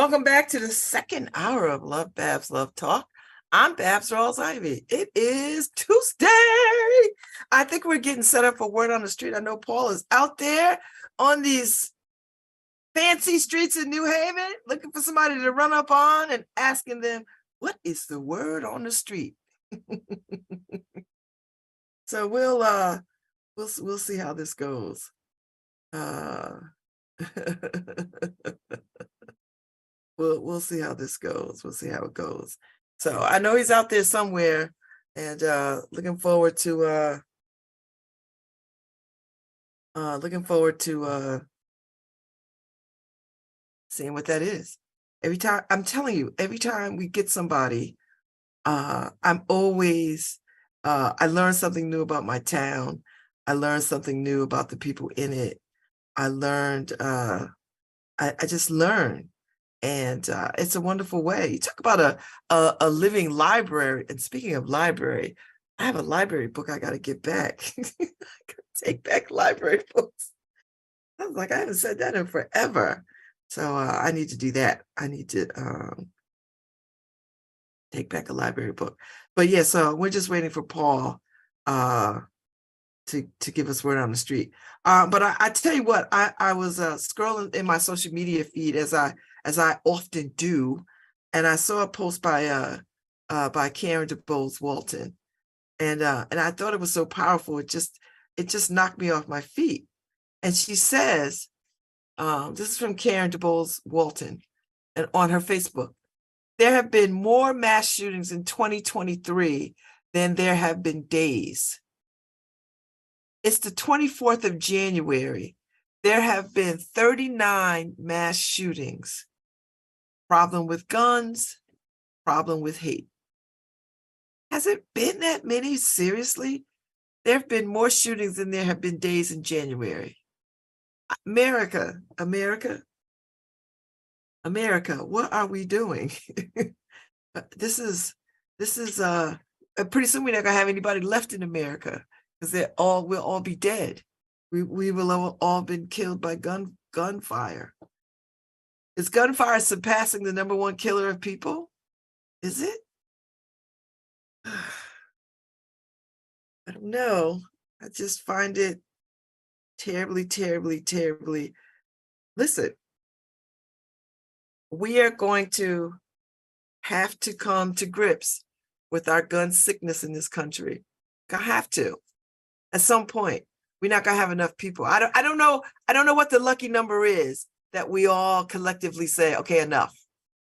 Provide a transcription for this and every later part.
Welcome back to the second hour of LoveBabz, Love Talk. I'm Babz Rawls-Ivy. It is Tuesday. I think we're getting set up for word on the street. I know Paul is out there on these fancy streets in New Haven looking for somebody to run up on and asking them, what is the word on the street? So we'll see how this goes. We'll see how this goes. We'll see how it goes. So I know he's out there somewhere, and looking forward to seeing what that is. Every time, I'm telling you, every time we get somebody, I'm always I learn something new about my town. I learned something new about the people in it. I learned I just learn. And it's a wonderful way. You talk about a living library. And speaking of library, I have a library book I got to get back. I gotta take back library books. I was like, I haven't said that in forever. So I need to do that. I need to take back a library book. But yeah, so we're just waiting for Paul to give us word on the street. But I tell you what, I was scrolling in my social media feed as I often do, and I saw a post by Karen DeBose Walton, and I thought it was so powerful. It just knocked me off my feet. And she says, this is from Karen DeBose Walton, and on her Facebook, there have been more mass shootings in 2023 than there have been days. It's the 24th of January. There have been 39 mass shootings. Problem with guns, problem with hate. Has it been that many? Seriously? There have been more shootings than there have been days in January. America, what are we doing? This is pretty soon we're not gonna have anybody left in America, because we'll all be dead. We will have all been killed by gunfire. Is gunfire surpassing the #1 killer of people? Is it? I don't know. I just find it terribly, terribly, terribly. Listen, we are going to have to come to grips with our gun sickness in this country. I have to. At some point, we're not gonna have enough people. I don't know what the lucky number is that we all collectively say, okay, enough.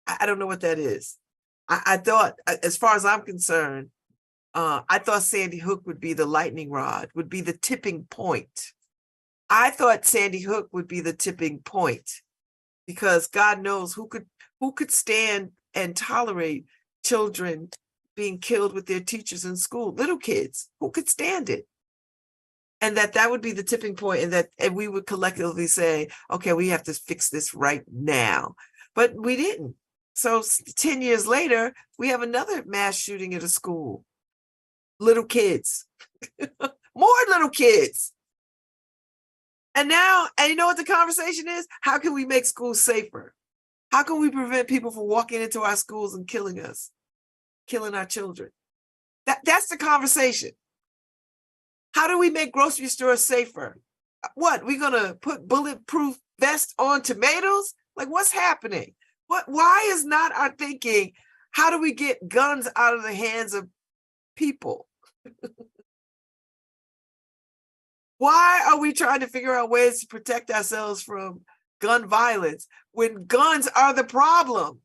I don't know what that is. I thought, as far as I'm concerned, I thought Sandy Hook would be the lightning rod, would be the tipping point. I thought Sandy Hook would be the tipping point, because God knows who could stand and tolerate children being killed with their teachers in school, little kids, who could stand it? And that would be the tipping point, and we would collectively say, okay, we have to fix this right now. But we didn't. So 10 years later, we have another mass shooting at a school. Little kids, more little kids. And now, and you know what the conversation is? How can we make schools safer? How can we prevent people from walking into our schools and killing us, killing our children? That's the conversation. How do we make grocery stores safer? What, we're gonna put bulletproof vests on tomatoes? Like, what's happening? Why is not our thinking, how do we get guns out of the hands of people? Why are we trying to figure out ways to protect ourselves from gun violence when guns are the problem?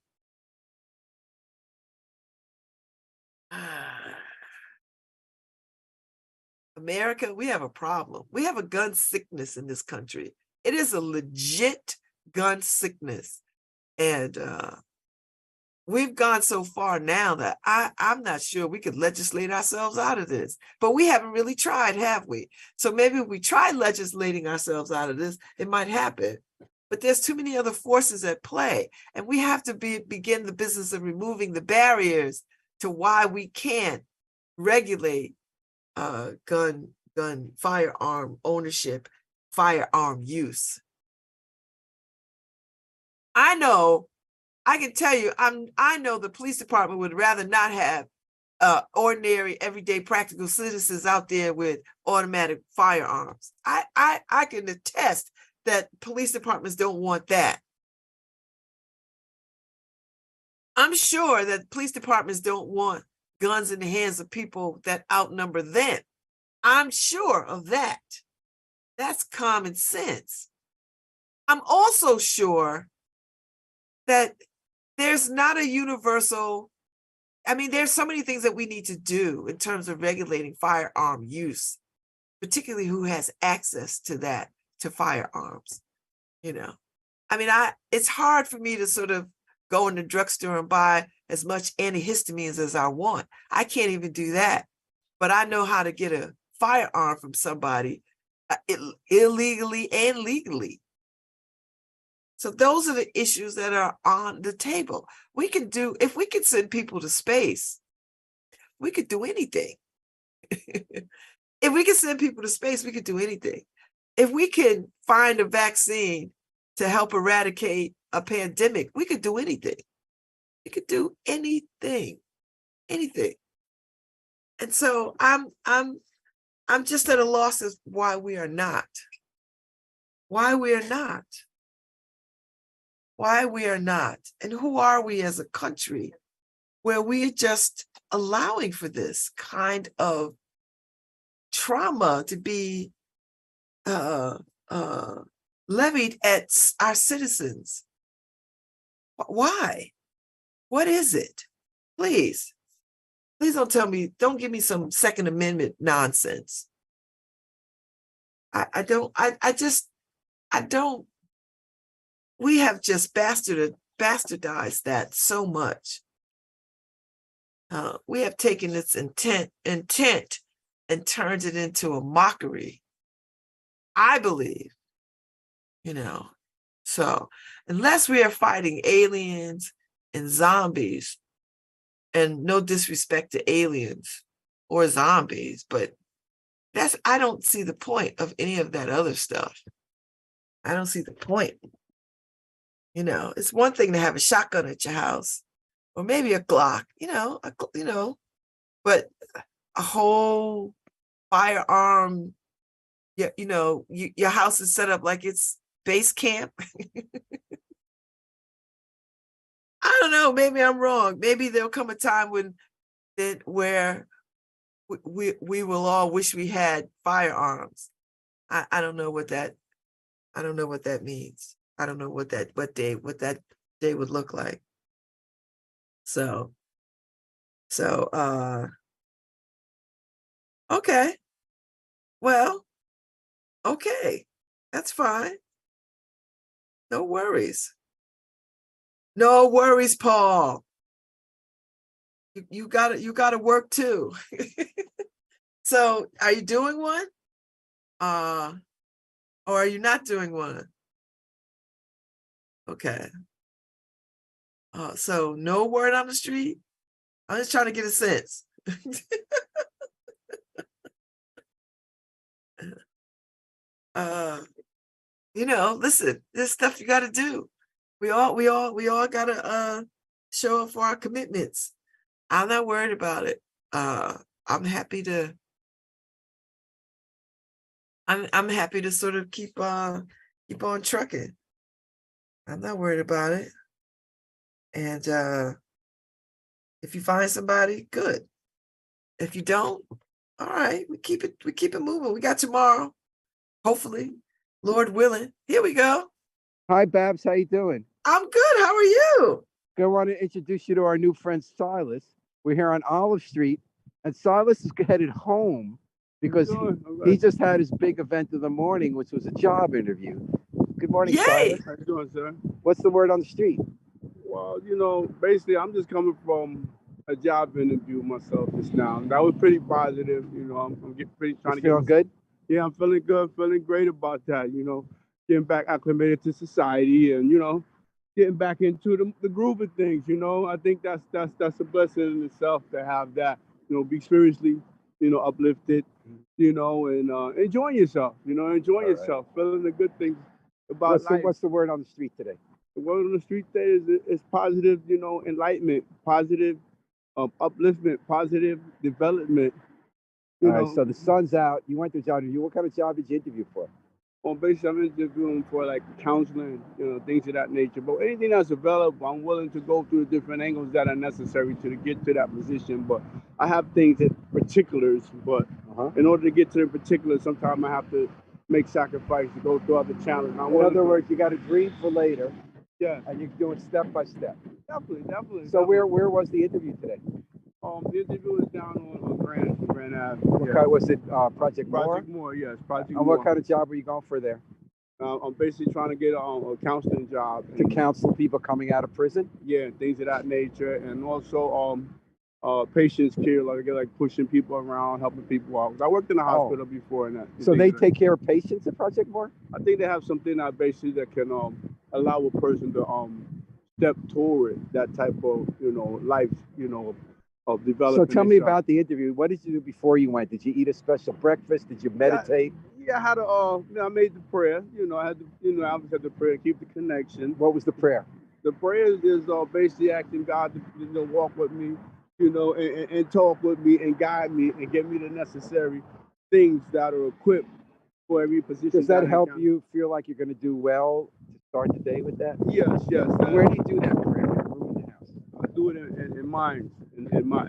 America, we have a problem. We have a gun sickness in this country. It is a legit gun sickness. And we've gone so far now that I'm not sure we could legislate ourselves out of this. But we haven't really tried, have we? So maybe if we try legislating ourselves out of this, it might happen. But there's too many other forces at play. And we have to begin the business of removing the barriers to why we can't regulate firearm ownership, firearm use. I know I can tell you, I know the police department would rather not have ordinary, everyday, practical citizens out there with automatic firearms. I can attest that police departments don't want that. I'm sure that police departments don't want guns in the hands of people that outnumber them. I'm sure of that. That's common sense. I'm also sure that there's not a universal, I mean, there's so many things that we need to do in terms of regulating firearm use, particularly who has access to that, to firearms, you know. I mean, it's hard for me to sort of go in the drugstore and buy as much antihistamines as I want. I can't even do that, but I know how to get a firearm from somebody illegally and legally. So those are the issues that are on the table. We can do, if we could send people to space, we could do anything. If we could send people to space, we could do anything. If we can find a vaccine to help eradicate a pandemic, we could do anything. We could do anything, anything. And so I'm just at a loss of why we are not. Why we are not. Why we are not. And who are we as a country where we're just allowing for this kind of trauma to be levied at our citizens? Why? What is it? Please don't tell me, don't give me some Second Amendment nonsense. I don't, we have just bastardized that so much. We have taken its intent and turned it into a mockery, I believe, you know. So unless we are fighting aliens and zombies, and no disrespect to aliens or zombies, but I don't see the point of any of that other stuff. I don't see the point. You know, it's one thing to have a shotgun at your house, or maybe a Glock, but a whole firearm, your house is set up like it's base camp. I don't know, maybe I'm wrong. Maybe there'll come a time where we will all wish we had firearms. I don't know what that means. I don't know what that day would look like. So okay. Well, okay. That's fine. No worries. No worries, Paul. You gotta work too. So are you doing one? Or are you not doing one? Okay. So no word on the street? I'm just trying to get a sense. Listen, there's stuff you gotta do. We all gotta show up for our commitments. I'm not worried about it. I'm happy to sort of keep on trucking. I'm not worried about it. And if you find somebody, good. If you don't, all right, we keep it moving. We got tomorrow, hopefully, Lord willing. Here we go. Hi, Babz. How you doing? I'm good. How are you? I want to introduce you to our new friend, Silas. We're here on Olive Street, and Silas is headed home because he just had his big event of the morning, which was a job interview. Good morning, Yay! Silas. How you doing, sir? What's the word on the street? Well, basically, I'm just coming from a job interview myself just now. That was pretty positive. I'm trying to Feeling good? Yeah, I'm feeling good, feeling great about that. Getting back acclimated to society and getting back into the groove of things. I think that's a blessing in itself to have that. Be spiritually, uplifted, and enjoying yourself. Enjoying yourself, feeling the good things about life. What's the word on the street today? The word on the street today is positive, you know, enlightenment, positive upliftment, positive development. You All right, know, so the sun's out. You went to a job interview. What kind of job did you interview for? on basis I'm interviewing for like counseling, you know, things of that nature. But anything that's available, I'm willing to go through the different angles that are necessary to get to that position. But I have things that particulars, but in order to get to the particulars, sometimes I have to make sacrifice to go through other challenges. In other words, you got a dream for later, yeah, and you're doing step by step. definitely. So where was the interview today? The interview is down on Grand Ave. What kind was it? Project Moore? Project Moore, yes, Project And Moore. what kind of job were you going for there? I'm basically trying to get a counseling job To counsel people coming out of prison? Yeah, things of that nature, and also patients care, like pushing people around, helping people out. I worked in a hospital before, and that. So they take care of patients at Project Moore? I think they have something that basically that can allow a person to step toward that type of life, of development. So tell me about the interview. What did you do before you went? Did you eat a special breakfast? Did you meditate? Yeah, I had I made the prayer. I had to, I obviously had the prayer, keep the connection. What was the prayer? The prayer is basically asking God to walk with me, and talk with me and guide me and give me the necessary things that are equipped for every position. Does that help you feel like you're going to do well to start the day with that? Yes. Where do you do that prayer? In your room in the house? I do it in mine, in my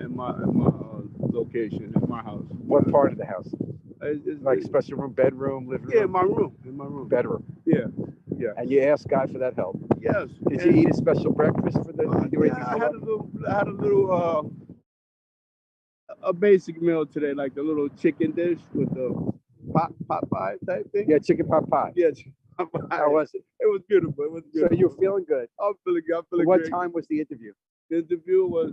location, in my house. What part of the house? It's like special room, bedroom, living room? Yeah, in my room. Bedroom. Yeah. And you asked God for that help. Yes. Did you eat a special breakfast for the? I had a little a basic meal today, like the little chicken dish with the pot pie type thing. Yeah, chicken pot pie. Yeah, chicken pot pie. How was it? It was beautiful. So you're feeling good? I'm feeling good. What great. time was the interview? The interview was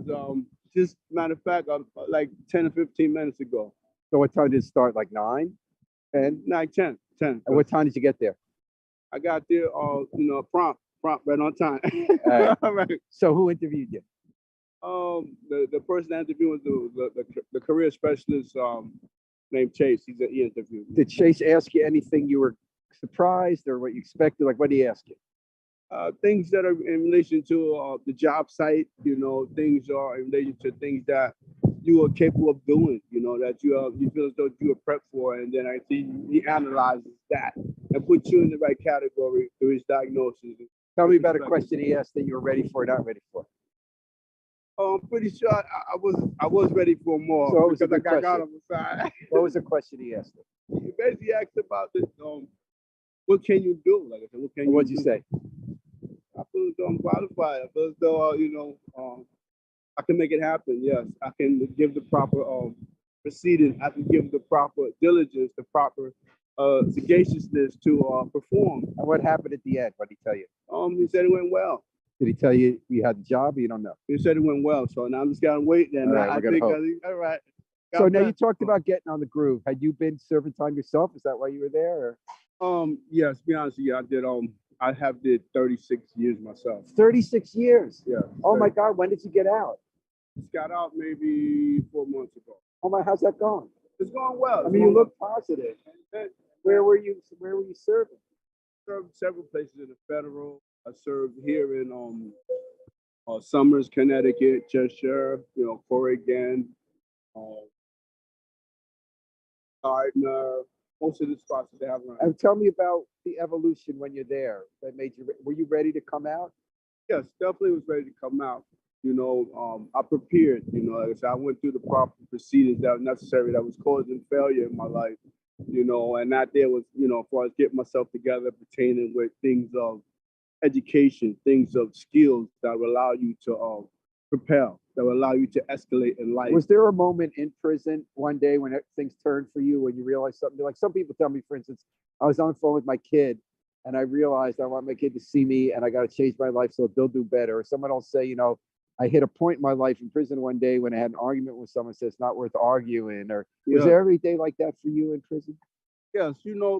just matter of fact, like 10 or 15 minutes ago. So what time did it start? Like 9, 10? Like 10. And what time did you get there? I got there, prompt right on time. Right. So who interviewed you? The person that interviewed was the career specialist named Chase. He interviewed me. Did Chase ask you anything you were surprised or what you expected? Like, what did he ask you? Things that are in relation to the job site, things are in relation to things that you are capable of doing, that you feel as though you were prepped for. And then I see he analyzes that and puts you in the right category through his diagnosis. Tell me about a question he asked that you were ready for or not ready for. I'm pretty sure I was ready for more. So because I got on the side. What was the question he asked? He basically asked about this, what can you do? Like I said, what can you What'd do? you say? I feel as though I'm qualified. I feel as though, I can make it happen. Yes, I can give the proper proceeding. I can give the proper diligence, the proper sagaciousness to perform. And what happened at the end? What did he tell you? He said it went well. Did he tell you you had the job or you don't know? He said it went well. So now I'm just gotta wait. Then all right. So now you talked about getting on the groove. Had you been serving time yourself? Is that why you were there? Or? Yes. To be honest with you, I did. I have did 36 years myself. 36 years. Yeah. Oh my God! When did you get out? Just got out maybe 4 months ago. Oh my! How's that going? It's going well. I mean, you look positive. Where were you serving? Served several places in the federal. I served here in Somers, Connecticut, Cheshire, Corrigan, Gardner, most of the spots that they have around. And tell me about the evolution when you're there. That made you. Were you ready to come out? Yes, definitely was ready to come out. I prepared. Like I said, I went through the proper proceedings that were necessary. That was causing failure in my life. And that there was, as far as getting myself together, pertaining with things of education, things of skills that will allow you to propel, that will allow you to escalate in life. Was there a moment in prison one day when things turned for you, when you realized something? Like some people tell me, for instance, I was on the phone with my kid and I realized I want my kid to see me and I got to change my life so they'll do better. Or someone will say, I hit a point in my life in prison one day when I had an argument with someone, says it's not worth arguing. Or was there every day like that for you in prison? Yes,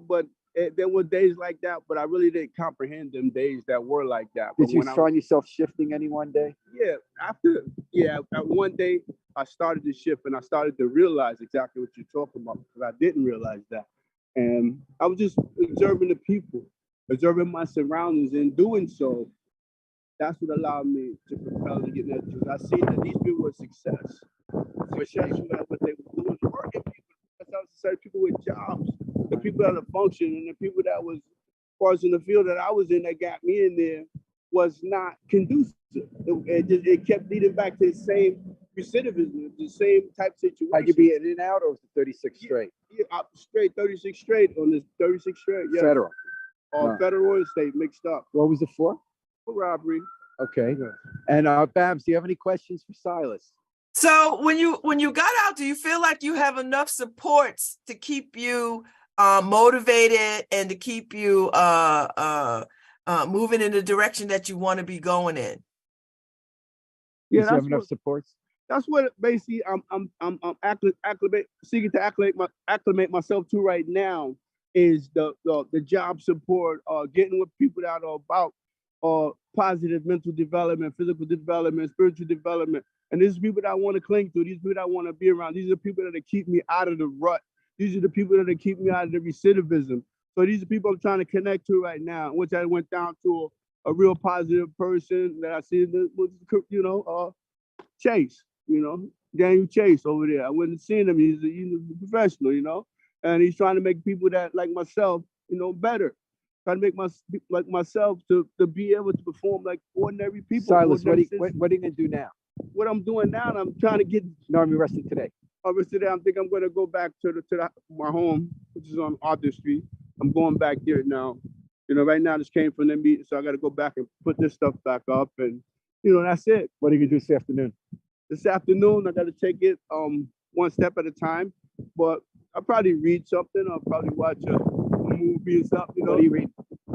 but there were days like that, but I really didn't comprehend them days that were like that. Did you find yourself shifting any one day? Yeah, one day I started to shift and I started to realize exactly what you're talking about because I didn't realize that. And I was just observing the people, observing my surroundings. In doing so, That's what allowed me to propel to get that juice. I seen that these people were successful at what they were doing. Working people, that's how I said, people with jobs, the people that are functioning, and the people that was, as far as in the field that I was in, that got me in there, was not conducive. It kept leading back to the same recidivism, the same type situation. Had you be in and out, or was it 36 straight? Yeah, straight 36 straight on this 36 straight. Yeah. Federal. Federal and state mixed up. What was it for? For robbery. Okay. Yeah. And Babz, do you have any questions for Silas? So when you got out, do you feel like you have enough supports to keep you motivated and to keep you moving in the direction that you want to be going in? Yeah, you have enough supports. That's what basically I'm seeking to acclimate myself to right now, is the job support, getting with people that are about positive mental development, physical development, spiritual development. And these are people that I want to cling to. These people that I want to be around. These are people that keep me out of the rut. These are the people that keep me out of the recidivism. So these are people I'm trying to connect to right now, which I went down to a real positive person that I see, Chase, Daniel Chase over there. I went and seen him. He's a professional, and he's trying to make people that like myself, better. Trying to make myself to be able to perform like ordinary people. Silas, what are you going to do now? What I'm doing now, and I'm trying to get. No, I'm arrested today. Today, I think I'm going to go back to my home, which is on Arthur Street. I'm going back there now. Right now this came from the meeting, so I got to go back and put this stuff back up, and that's it. What are you going to do this afternoon? This afternoon, I got to take it one step at a time. But I'll probably read something. I'll probably watch a movie or something. What do you read?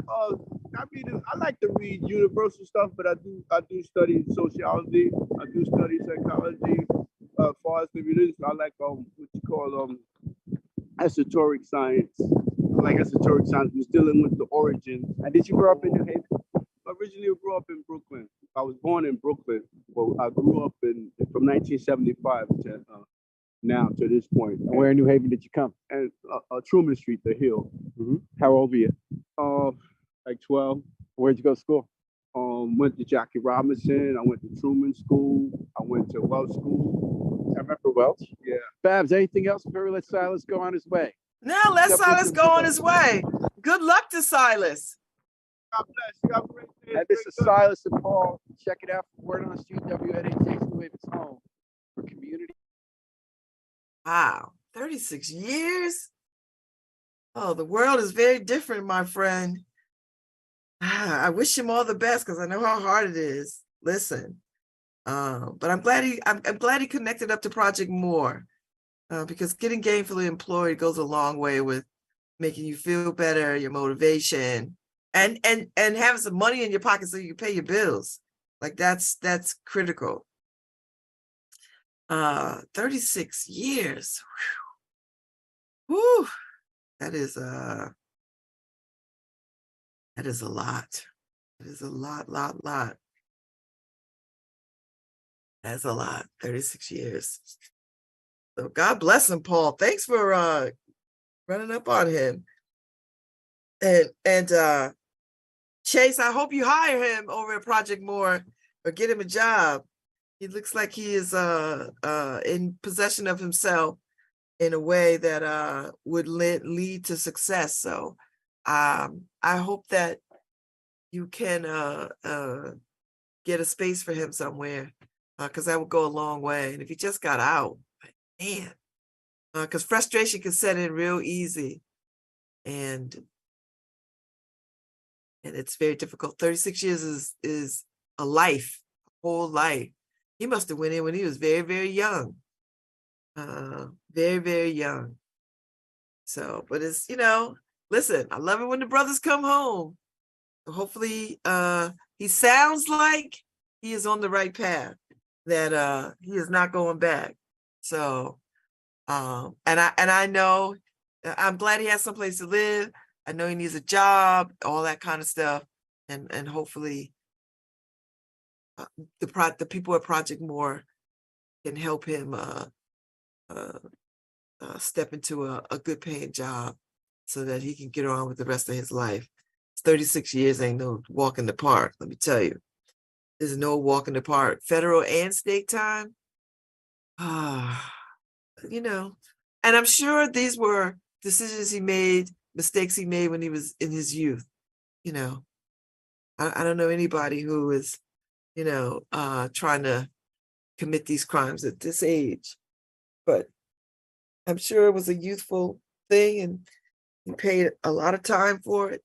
I like to read universal stuff, but I do study sociology. I do study psychology. As far as the religion, I like what you call esoteric science. I like esoteric science. We're dealing with the origin. And did you grow up in New Haven? I originally grew up in Brooklyn. I was born in Brooklyn, but I grew up from 1975 to now to this point. And where in New Haven did you come? And Truman Street, the Hill. Mm-hmm. How old were you? Like 12. Where'd you go to school? Went to Jackie Robinson. I went to Truman School. I went to Welch School. I remember Welch. Yeah. Babz, anything else before we let Silas go on his way? No, let Silas go on his way. Good luck to Silas. God bless you. Have a great day. And this is Silas and Paul. Check it out for Word on the Street, WNA takes New Haven's home for community. Wow, 36 years? Oh, the world is very different, my friend. I wish him all the best because I know how hard it is. Listen, but I'm glad he connected up to Project More, because getting gainfully employed goes a long way with making you feel better, your motivation, and having some money in your pocket so you can pay your bills. Like that's critical. 36 years. Whew. That is a lot. It is a lot. That's a lot. 36 years. So God bless him, Paul. Thanks for running up on him. And Chase, I hope you hire him over at Project More or get him a job. He looks like he is in possession of himself in a way that would lead to success. So I hope that you can get a space for him somewhere, because that would go a long way. And if he just got out, man, because frustration can set in real easy, and it's very difficult. 36 years is a life, a whole life. He must have went in when he was very, very young. Very, very young. So, but it's, listen, I love it when the brothers come home. So hopefully he sounds like he is on the right path, that he is not going back. So, and I know, I'm glad he has someplace to live. I know he needs a job, all that kind of stuff. And hopefully the people at Project More can help him step into a good paying job so that he can get on with the rest of his life. 36 years ain't no walk in the park, let me tell you. is no walk in the park. Federal and state time. You know, and I'm sure these were decisions he made, mistakes he made when he was in his youth. You know, I don't know anybody who is, you know, trying to commit these crimes at this age, but I'm sure it was a youthful thing and he paid a lot of time for it.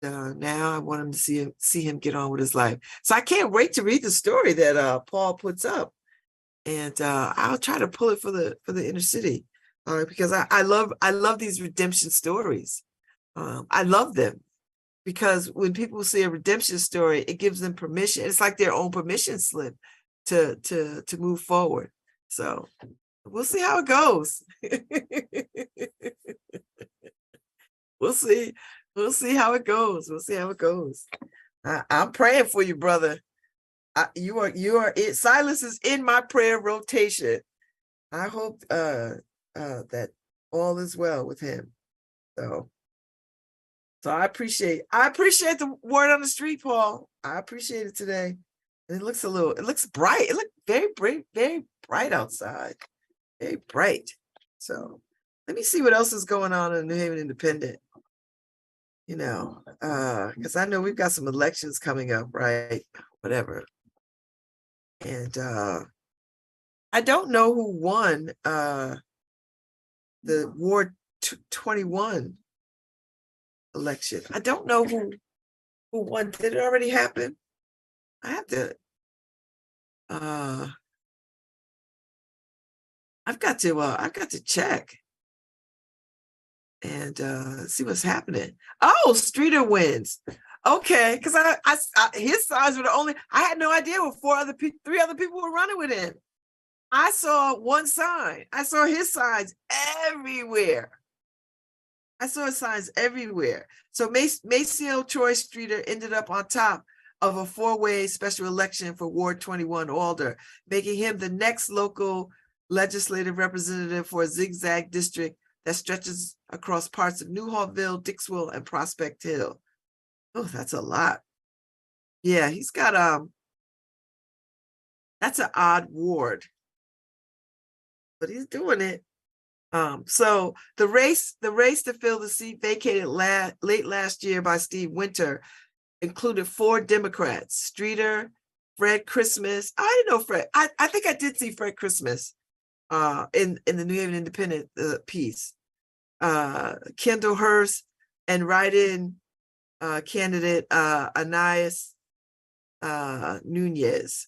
Now I want him to see him get on with his life. So I can't wait to read the story that Paul puts up, and I'll try to pull it for the inner city, because I love these redemption stories. I love them because when people see a redemption story, it gives them permission. It's like their own permission slip to move forward. So we'll see how it goes. We'll see. We'll see how it goes. We'll see how it goes. I'm praying for you, brother. You are it. Silas is in my prayer rotation. I hope that all is well with him. So I appreciate the word on the street, Paul. I appreciate it today. And it looks bright. It looks very bright outside. Very bright. So let me see what else is going on in New Haven Independent. You know, because I know we've got some elections coming up, right? Whatever. And I don't know who won the Ward 21 election. I don't know who won. Did it already happen? I have to I've got to check and see what's happening. Oh, Streeter wins. Okay, because I his signs were the only. I had no idea what three other people were running with him. I saw one sign. I saw his signs everywhere. So Maceo Troy Streeter ended up on top of a four-way special election for Ward 21 Alder, making him the next local legislative representative for a zigzag district that stretches across parts of Newhaltville, Dixwell, and Prospect Hill. Oh, that's a lot. Yeah, he's got that's an odd ward, but he's doing it. So the race to fill the seat vacated late last year by Steve Winter included 4 Democrats: Streeter, Fred Christmas. I didn't know Fred. I think I did see Fred Christmas in the New Haven Independent piece. Kendall Hurst and write-in candidate Anais Nunez.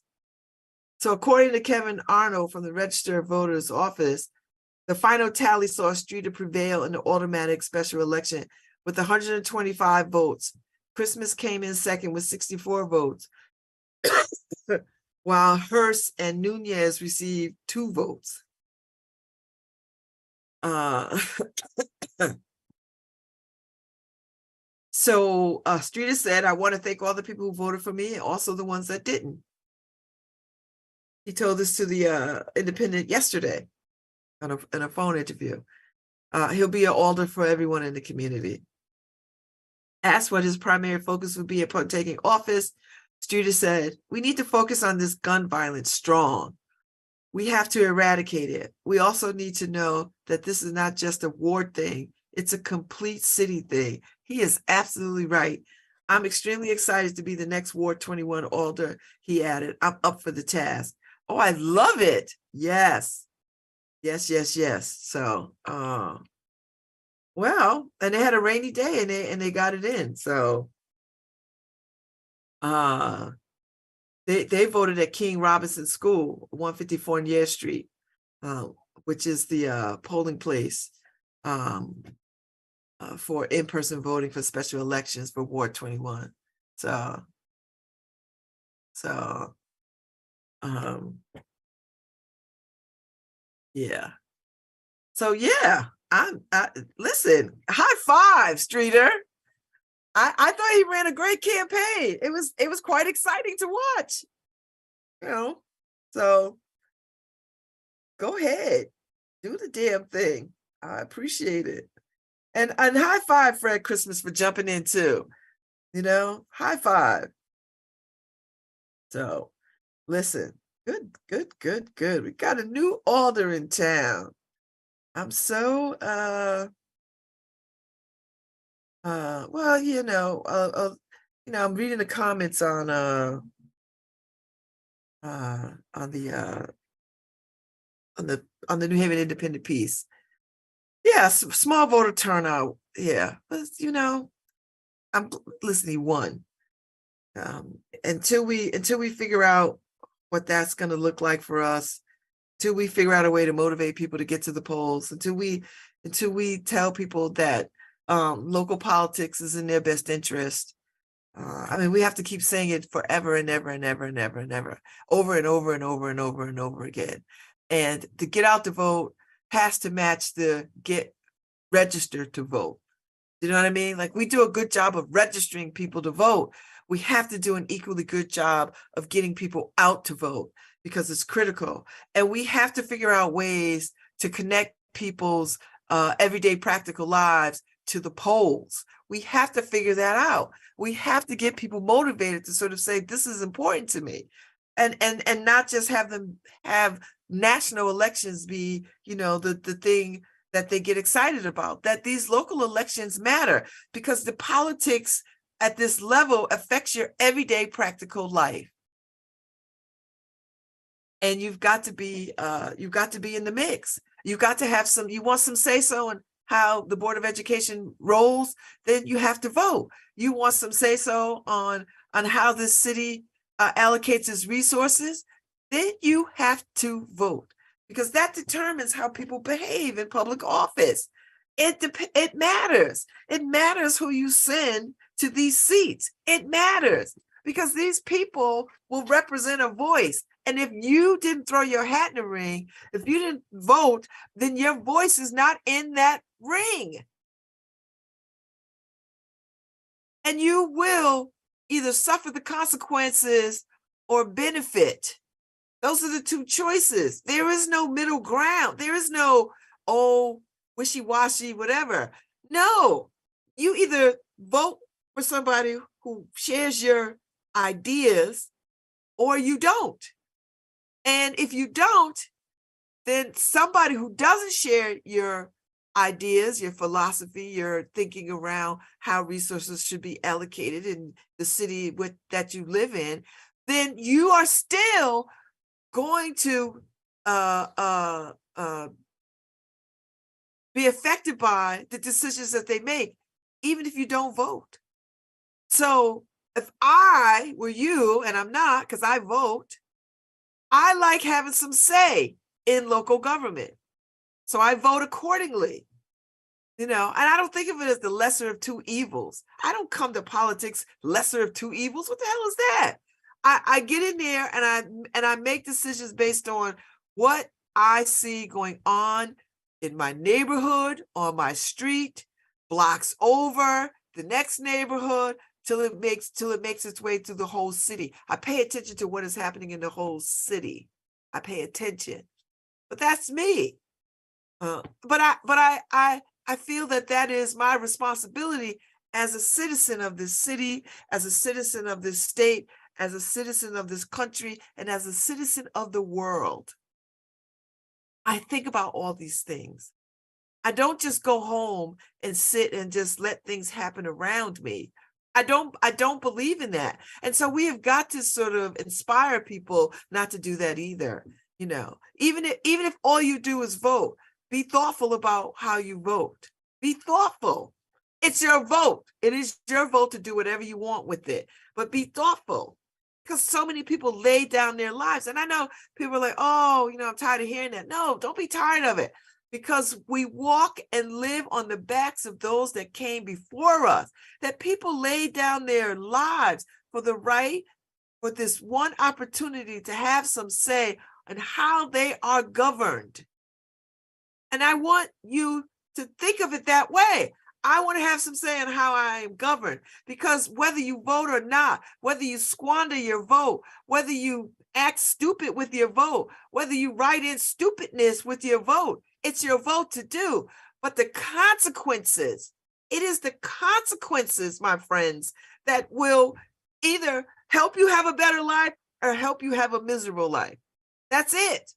So according to Kevin Arnold from the Register of Voters office, the final tally saw Streeter prevail in the automatic special election with 125 votes. Christmas came in second with 64 votes, while Hurst and Nunez received 2 votes. So Streeter said, "I want to thank all the people who voted for me and also the ones that didn't." He told this to the Independent yesterday in a phone interview. He'll be an alder for everyone in the community. Asked what his primary focus would be upon taking office, Streeter said, "We need to focus on this gun violence strong. We have to eradicate it. We also need to know that this is not just a ward thing. It's a complete city thing." He is absolutely right. "I'm extremely excited to be the next Ward 21 alder," he added. "I'm up for the task." Oh, I love it. Yes. So, well, and they had a rainy day and they got it in. So, they voted at King Robinson School, 154 Nier Street, which is the polling place for in-person voting for special elections for Ward 21. So yeah. So yeah, listen, high five, Streeter. I thought he ran a great campaign. It was quite exciting to watch. You know, so go ahead, do the damn thing. I appreciate it. And high five Fred Christmas for jumping in too. You know, high five. So listen, good. We got a new alder in town. I'm so well, I'm reading the comments on the New Haven Independent piece. Yeah, small voter turnout. Yeah, but I'm listening. One, until we figure out what that's going to look like for us, until we figure out a way to motivate people to get to the polls, until we tell people that local politics is in their best interest. I mean, we have to keep saying it forever and ever and ever and ever and ever, over and over and over and over and over again. And to get out to vote has to match the get registered to vote. You know what I mean? Like, we do a good job of registering people to vote. We have to do an equally good job of getting people out to vote, because it's critical. And we have to figure out ways to connect people's everyday practical lives to the polls. We have to figure that out. We have to get people motivated to sort of say, this is important to me. And not just have them have national elections be, the thing that they get excited about, that these local elections matter, because the politics at this level affects your everyday practical life. And you've got to be in the mix. You've got to have you want some say-so in how the Board of Education rolls, then you have to vote. You want some say-so on how this city allocates its resources, then you have to vote, because that determines how people behave in public office. It matters. It matters who you send to these seats. It matters, because these people will represent a voice. And if you didn't throw your hat in the ring, if you didn't vote, then your voice is not in that ring. And you will either suffer the consequences or benefit. Those are the two choices. There is no middle ground. There is no, wishy-washy, whatever. No, you either vote for somebody who shares your ideas or you don't. And if you don't, then somebody who doesn't share your ideas, your philosophy, your thinking around how resources should be allocated in the city that you live in, then you are still going to be affected by the decisions that they make, even if you don't vote. So if I were you, and I'm not because I vote, I like having some say in local government. So I vote accordingly, and I don't think of it as the lesser of two evils. I don't come to politics lesser of two evils. What the hell is that? I get in there and I make decisions based on what I see going on in my neighborhood, on my street, blocks over, the next neighborhood, till it makes its way through the whole city. I pay attention to what is happening in the whole city. I pay attention, but that's me. But I feel that is my responsibility as a citizen of this city, as a citizen of this state, as a citizen of this country, and as a citizen of the world. I think about all these things. I don't just go home and sit and just let things happen around me. I don't believe in that. And so we have got to sort of inspire people not to do that either. Even if all you do is vote, be thoughtful about how you vote. Be thoughtful. It's your vote. It is your vote to do whatever you want with it, but be thoughtful, because so many people lay down their lives. And I know people are like, I'm tired of hearing that. No, don't be tired of it. Because we walk and live on the backs of those that came before us, that people laid down their lives for this one opportunity to have some say on how they are governed. And I want you to think of it that way. I want to have some say on how I am governed, because whether you vote or not, whether you squander your vote, whether you act stupid with your vote, whether you write in stupidness with your vote, it's your vote to do. But the consequences, it is the consequences, my friends, that will either help you have a better life or help you have a miserable life. That's it.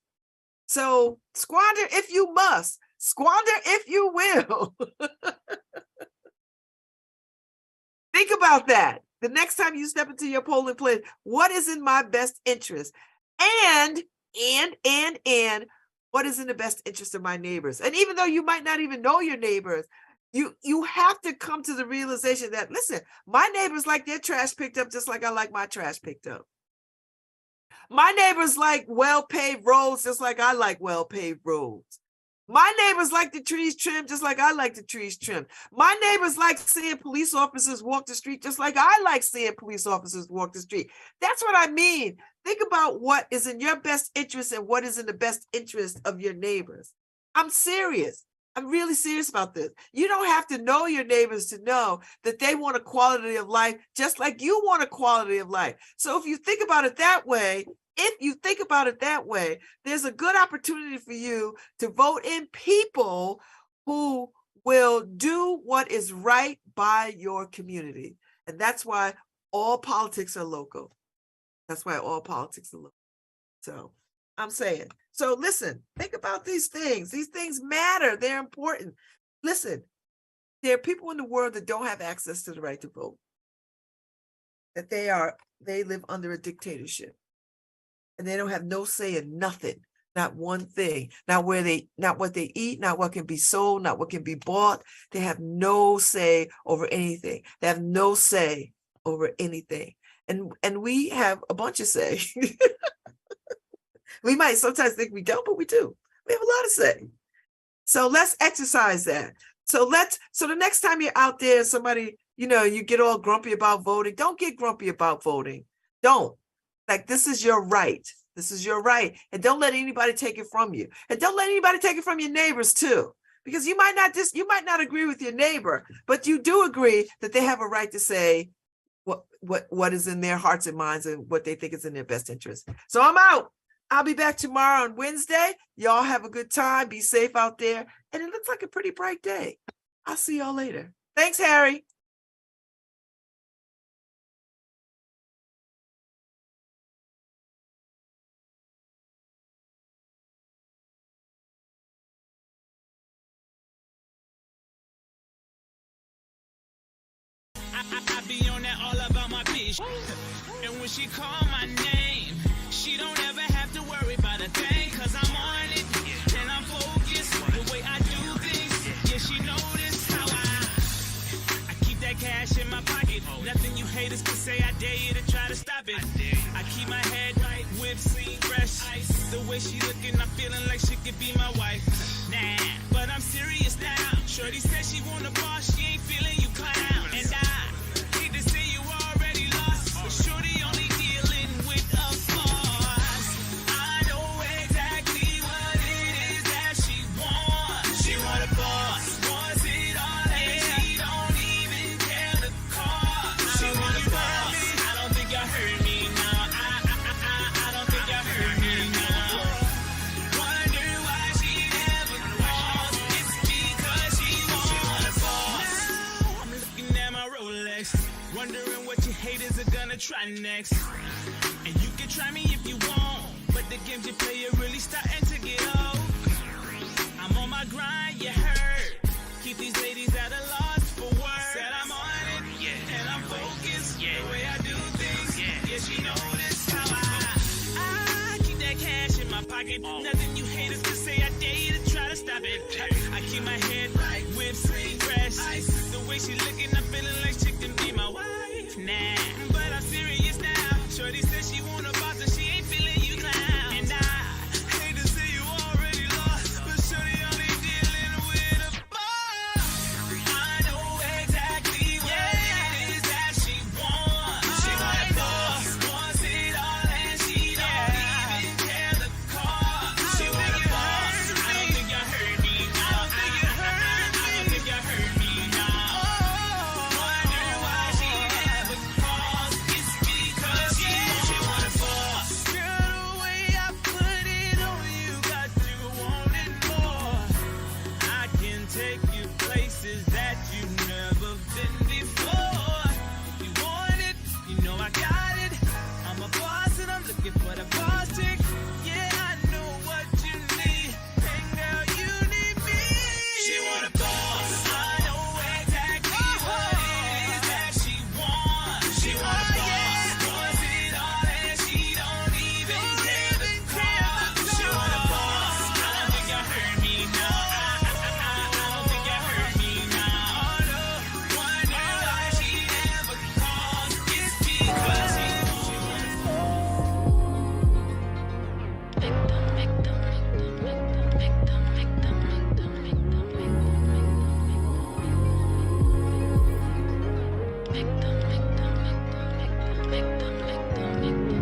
So squander if you must, squander if you will. Think about that. The next time you step into your polling place, what is in my best interest? And what is in the best interest of my neighbors? And even though you might not even know your neighbors, you have to come to the realization that, listen, my neighbors like their trash picked up just like I like my trash picked up. My neighbors like well-paved roads just like I like well-paved roads. My neighbors like the trees trimmed just like I like the trees trimmed. My neighbors like seeing police officers walk the street just like I like seeing police officers walk the street. That's what I mean. Think about what is in your best interest and what is in the best interest of your neighbors. I'm serious. I'm really serious about this. You don't have to know your neighbors to know that they want a quality of life just like you want a quality of life. So if you think about it that way, there's a good opportunity for you to vote in people who will do what is right by your community. And that's why all politics are local. That's why all politics are local. So I'm saying, so listen, think about these things. These things matter. They're important. Listen, there are people in the world that don't have access to the right to vote. That they live under a dictatorship. And they don't have no say in nothing, not one thing, not what they eat, not what can be sold, not what can be bought. They have no say over anything. They have no say over anything. And we have a bunch of say. We might sometimes think we don't, but we do. We have a lot of say. So let's exercise that. So the next time you're out there, somebody, you get all grumpy about voting, don't get grumpy about voting. Don't. Like, this is your right. This is your right. And don't let anybody take it from you. And don't let anybody take it from your neighbors too. Because you might not agree with your neighbor, but you do agree that they have a right to say what is in their hearts and minds and what they think is in their best interest. So I'm out. I'll be back tomorrow on Wednesday. Y'all have a good time. Be safe out there. And it looks like a pretty bright day. I'll see y'all later. Thanks, Harry. I be on that all about my bitch. And when she call my name, she don't ever have to worry about a thing. Cause I'm on it, and I'm focused. The way I do things, yeah, she noticed how I keep that cash in my pocket. Nothing you haters can say, I dare you to try to stop it. I keep my head right, whip clean, fresh. The way she looking, I'm feeling like she could be my wife. Nah, but I'm serious now. Shorty said she want a boss, she ain't feeling you clown. And I hate to say you already lost, but shorty only dealing with a boss. I know exactly what it is that she wants. She want a boss, wants it all, and she don't even care the cost. She want a boss. I don't think y'all heard me now. I don't think y'all heard me now. Wonder why she never calls. It's because she want a boss. Now I'm looking at my Rolex, wondering what your haters are gonna try next. And you can try me if you want, but the games you play are really starting